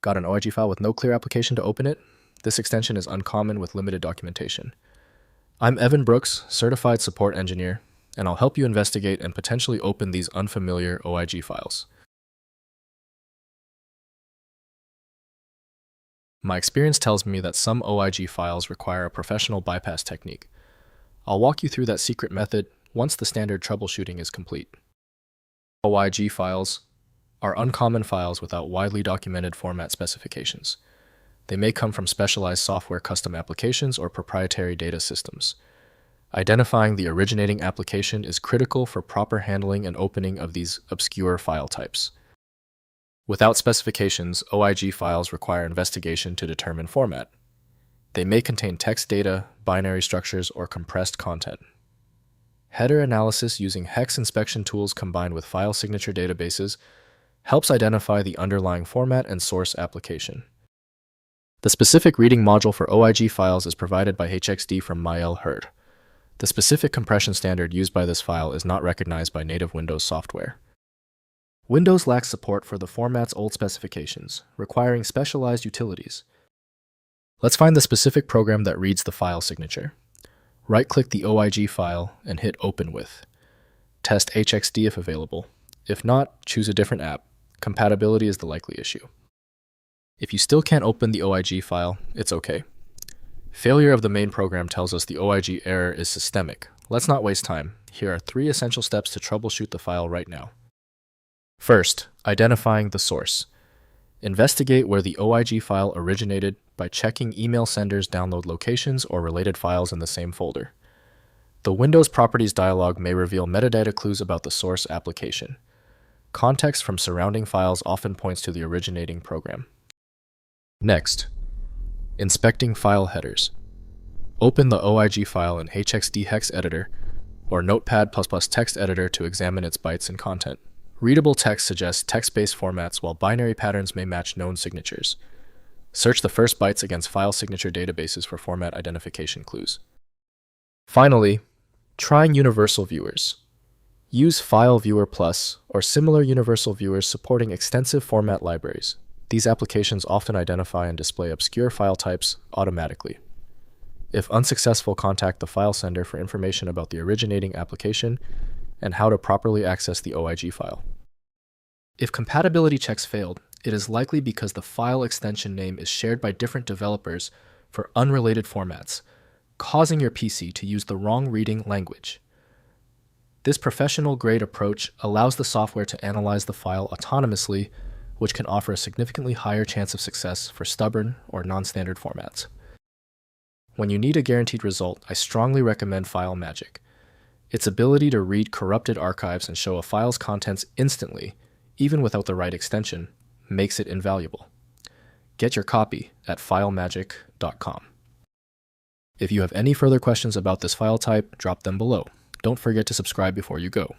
Got an OIG file with no clear application to open it? This extension is uncommon with limited documentation. I'm Evan Brooks, Certified Support Engineer, and I'll help you investigate and potentially open these unfamiliar OIG files. My experience tells me that some OIG files require a professional bypass technique. I'll walk you through that secret method once the standard troubleshooting is complete. OIG files are uncommon files without widely documented format specifications. They may come from specialized software custom applications or proprietary data systems. Identifying the originating application is critical for proper handling and opening of these obscure file types. Without specifications, OIG files require investigation to determine format. They may contain text data, binary structures, or compressed content. Header analysis using hex inspection tools combined with file signature databases helps identify the underlying format and source application. The specific reading module for OIG files is provided by HXD from Herd. The specific compression standard used by this file is not recognized by native Windows software. Windows lacks support for the format's old specifications, requiring specialized utilities. Let's find the specific program that reads the file signature. Right-click the OIG file and hit Open With. Test HXD if available. If not, choose a different app. Compatibility is the likely issue. If you still can't open the OIG file, it's okay. Failure of the main program tells us the OIG error is systemic. Let's not waste time. Here are 3 essential steps to troubleshoot the file right now. First, identifying the source. Investigate where the OIG file originated by checking email senders' download locations or related files in the same folder. The Windows Properties dialog may reveal metadata clues about the source application. Context from surrounding files often points to the originating program. Next, inspecting file headers. Open the OIG file in HXD hex editor or Notepad++ text editor to examine its bytes and content. Readable text suggests text-based formats, while binary patterns may match known signatures. Search the first bytes against file signature databases for format identification clues. Finally, trying universal viewers. Use File Viewer Plus or similar universal viewers supporting extensive format libraries. These applications often identify and display obscure file types automatically. If unsuccessful, contact the file sender for information about the originating application and how to properly access the OIG file. If compatibility checks failed, it is likely because the file extension name is shared by different developers for unrelated formats, causing your PC to use the wrong reading language. This professional-grade approach allows the software to analyze the file autonomously, which can offer a significantly higher chance of success for stubborn or non-standard formats. When you need a guaranteed result, I strongly recommend FileMagic. Its ability to read corrupted archives and show a file's contents instantly, even without the right extension, makes it invaluable. Get your copy at filemagic.com. If you have any further questions about this file type, drop them below. Don't forget to subscribe before you go.